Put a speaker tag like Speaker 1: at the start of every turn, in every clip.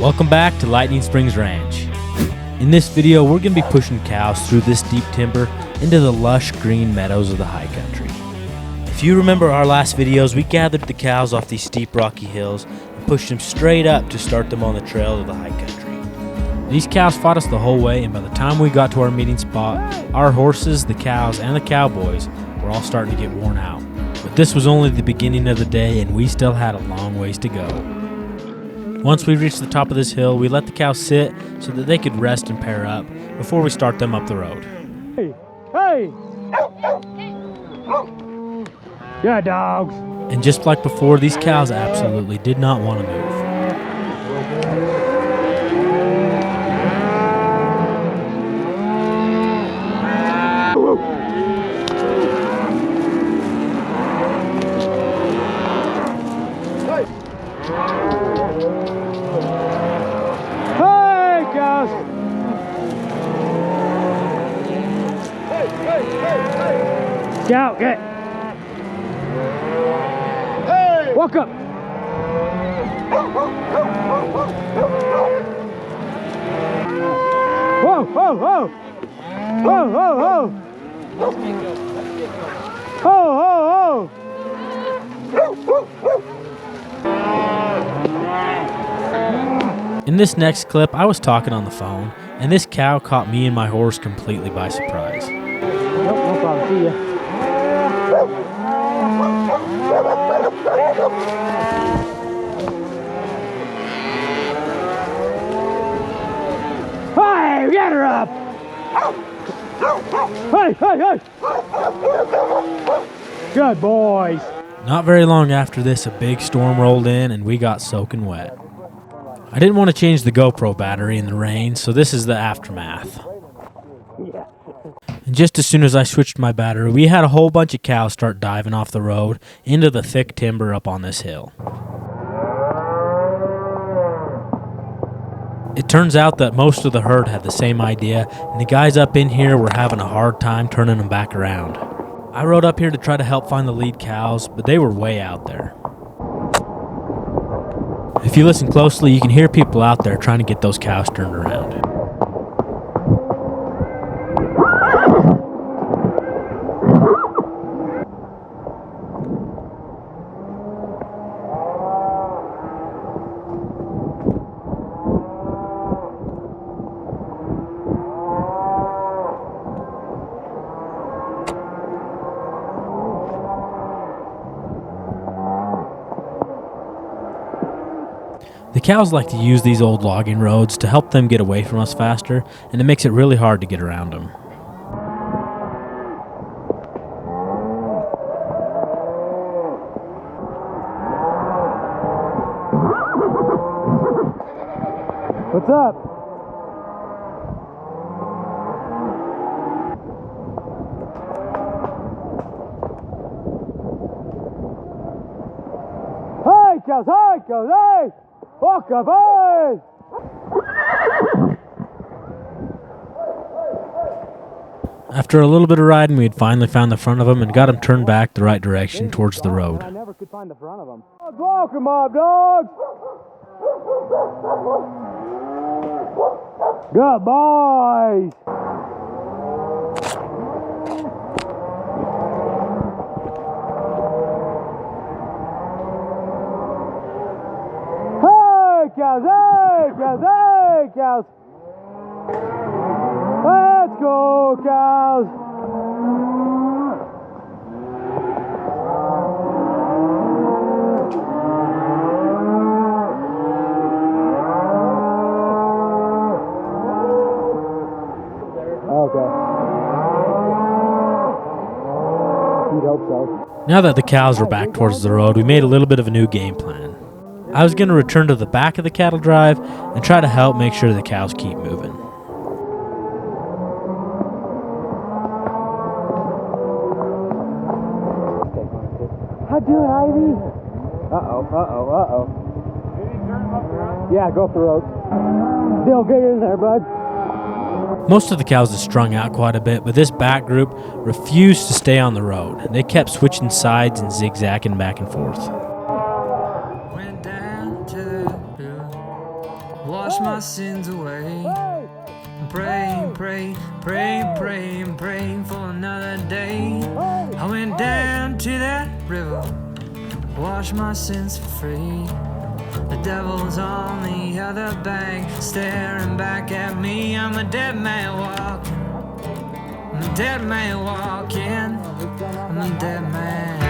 Speaker 1: Welcome back to Lightning Springs Ranch. In this video, we're going to be pushing cows through this deep timber into the lush green meadows of the high country. If you remember our last videos, we gathered the cows off these steep rocky hills and pushed them straight up to start them on the trail to the high country. These cows fought us the whole way, and by the time we got to our meeting spot, our horses, the cows, and the cowboys were all starting to get worn out. But this was only the beginning of the day, and we still had a long ways to go. Once we reached the top of this hill, we let the cows sit so that they could rest and pair up before we start them up the road.
Speaker 2: Hey! Hey! Good dogs!
Speaker 1: And just like before, these cows absolutely did not want to move.
Speaker 2: Scout, get! Hey! Walk up! Whoa, whoa, whoa! Whoa, whoa, whoa! Ho, ho, ho!
Speaker 1: In this next clip, I was talking on the phone, and this cow caught me and my horse completely by surprise.
Speaker 2: Nope, no problem. See ya. Hey, get her up! Hey, hey, hey! Good boys.
Speaker 1: Not very long after this, a big storm rolled in and we got soaking wet. I didn't want to change the GoPro battery in the rain, so this is the aftermath.
Speaker 2: Yeah.
Speaker 1: And just as soon as I switched my battery, we had a whole bunch of cows start diving off the road into the thick timber up on this hill. It turns out that most of the herd had the same idea, and the guys up in here were having a hard time turning them back around. I rode up here to try to help find the lead cows, but they were way out there. If you listen closely, you can hear people out there trying to get those cows turned around. The cows like to use these old logging roads to help them get away from us faster, and it makes it really hard to get around them.
Speaker 2: What's up? Hey, cows! Hey, cows! Hey! Walk up, hey!
Speaker 1: After a little bit of riding, we had finally found the front of them and got them turned back the right direction towards the road.
Speaker 2: I never could find the front of them. Walk 'em up, dogs! Good boys! Cows, hey, cows, hey, cows. Let's go, cows. Okay. You'd hope so.
Speaker 1: Now that the cows were back towards the road, we made a little bit of a new game plan. I was going to return to the back of the cattle drive and try to help make sure the cows keep moving.
Speaker 2: How do it, Ivy? Uh-oh, uh-oh, uh-oh. Yeah, go up the road. Still get in there, bud.
Speaker 1: Most of the cows had strung out quite a bit, but this back group refused to stay on the road. They kept switching sides and zigzagging back and forth.
Speaker 3: Went down to the sins away. Praying, praying, praying, praying, praying for another day. I went down to that river, washed my sins for free. The devil's on the other bank, staring back at me. I'm a dead man walking. I'm a dead man walking. I'm a dead man.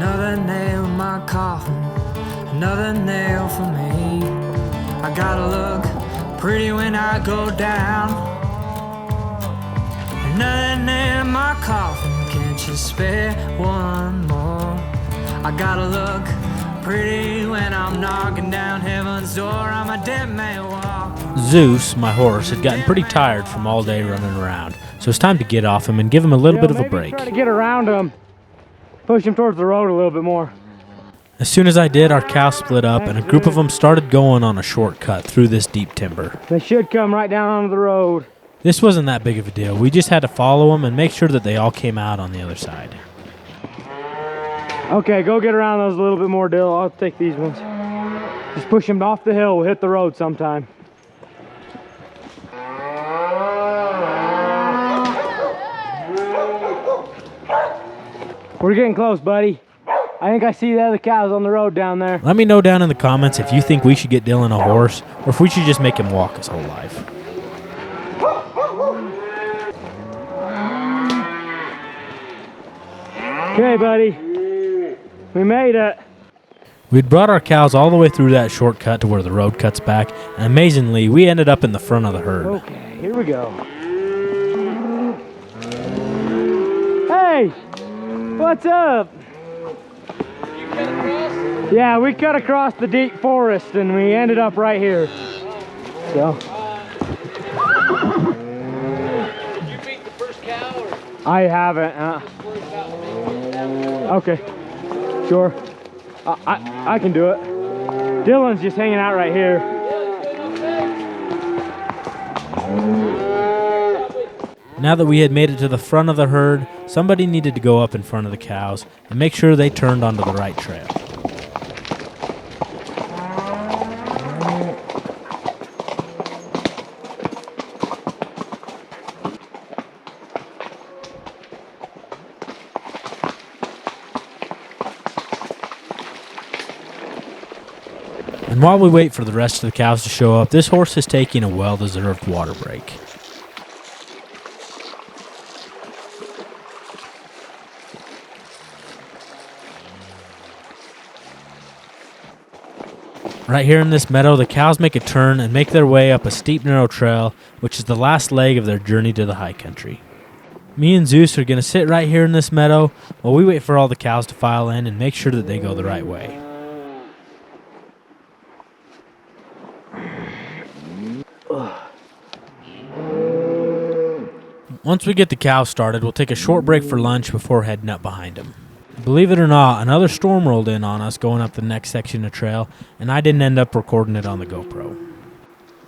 Speaker 3: Another nail in my coffin, another nail for me. I gotta look pretty when I go down. Another nail in my coffin, can't you spare one more? I gotta look pretty when I'm knocking down heaven's door. I'm a dead man walking.
Speaker 1: Zeus, my horse, had gotten pretty tired from all day running around, so it's time to get off him and give him a little bit of a break.
Speaker 2: Try to get around him. Push him towards the road a little bit more.
Speaker 1: As soon as I did, our cows split up and a group of them started going on a shortcut through this deep timber.
Speaker 2: They should come right down onto the road.
Speaker 1: This wasn't that big of a deal. We just had to follow them and make sure that they all came out on the other side.
Speaker 2: Okay, go get around those a little bit more, Dill. I'll take these ones. Just push them off the hill. We'll hit the road sometime. We're getting close, buddy. I think I see the other cows on the road down there.
Speaker 1: Let me know down in the comments if you think we should get Dylan a horse or if we should just make him walk his whole life.
Speaker 2: Okay, buddy. We made it.
Speaker 1: We'd brought our cows all the way through that shortcut to where the road cuts back, and amazingly, we ended up in the front of the herd.
Speaker 2: Okay, here we go. Hey! What's up?
Speaker 4: You cut across?
Speaker 2: Yeah, we cut across the deep forest and we ended up right here. So.
Speaker 4: Did you beat the first cow or
Speaker 2: I haven't.
Speaker 4: just worried about me?
Speaker 2: Okay. Sure. I can do it. Dylan's just hanging out right here.
Speaker 1: Now that we had made it to the front of the herd, somebody needed to go up in front of the cows and make sure they turned onto the right trail. And while we wait for the rest of the cows to show up, this horse is taking a well-deserved water break. Right here in this meadow, the cows make a turn and make their way up a steep, narrow trail, which is the last leg of their journey to the high country. Me and Zeus are going to sit right here in this meadow while we wait for all the cows to file in and make sure that they go the right way. Once we get the cows started, we'll take a short break for lunch before heading up behind them. Believe it or not, another storm rolled in on us going up the next section of trail, and I didn't end up recording it on the GoPro.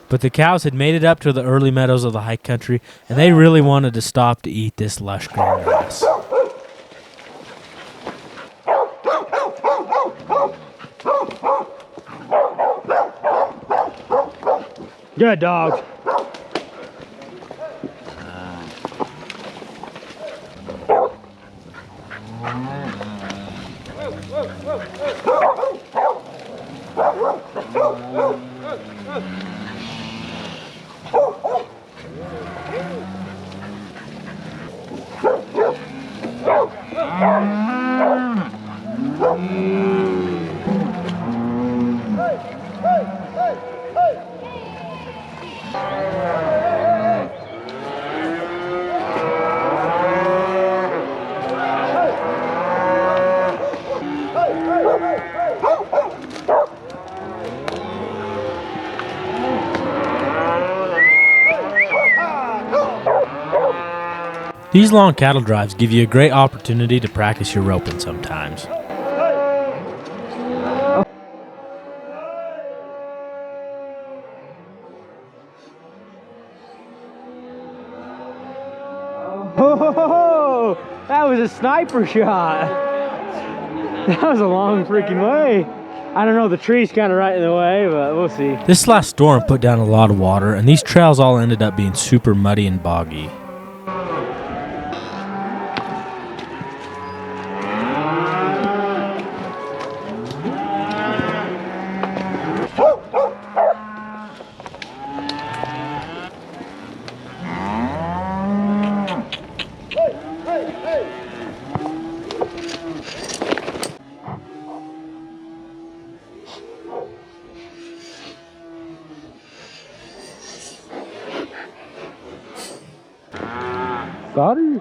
Speaker 1: But the cows had made it up to the early meadows of the high country, and they really wanted to stop to eat this lush green grass.
Speaker 2: Good dog.
Speaker 1: These long cattle drives give you a great opportunity to practice your roping sometimes.
Speaker 2: Oh, that was a sniper shot. That was a long freaking way. I don't know, the tree's kind of right in the way, but we'll see.
Speaker 1: This last storm put down a lot of water, and these trails all ended up being super muddy and boggy.
Speaker 2: Got her.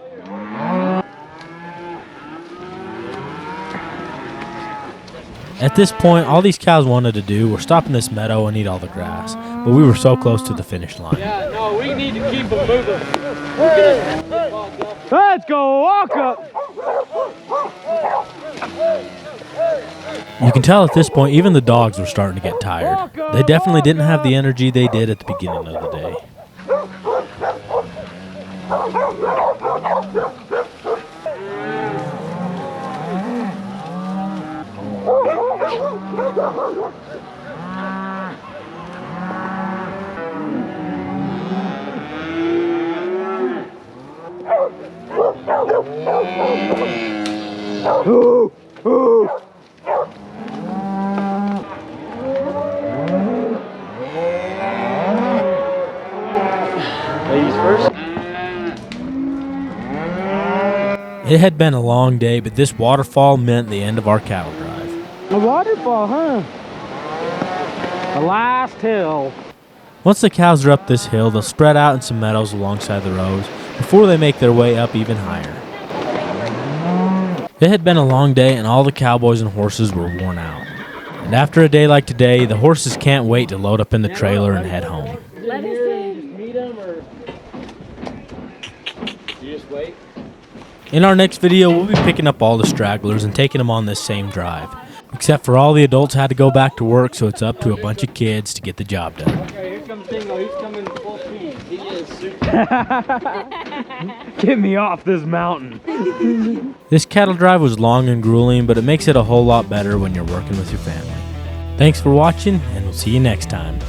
Speaker 1: At this point, all these cows wanted to do was stop in this meadow and eat all the grass, but we were so close to the finish line.
Speaker 4: Yeah, no, we need to keep them moving.
Speaker 2: Let's go walk up.
Speaker 1: You can tell at this point, even the dogs were starting to get tired. They definitely didn't have the energy they did at the beginning of the day.
Speaker 2: Ooh, ooh. Ladies first.
Speaker 1: It had been a long day, but this waterfall meant the end of our cattle drive.
Speaker 2: A waterfall, huh? The last hill.
Speaker 1: Once the cows are up this hill, they'll spread out in some meadows alongside the roads before they make their way up even higher. It had been a long day, and all the cowboys and horses were worn out. And after a day like today, the horses can't wait to load up in the trailer and head home.
Speaker 4: Let us in. Just meet them, or you just wait.
Speaker 1: In our next video, we'll be picking up all the stragglers and taking them on this same drive. Except for all the adults had to go back to work, so it's up to a bunch of kids to get the job done.
Speaker 4: Okay, here comes Dingo. He's coming full speed. He is super.
Speaker 2: Get me off this mountain.
Speaker 1: This cattle drive was long and grueling, but it makes it a whole lot better when you're working with your family. Thanks for watching, and we'll see you next time.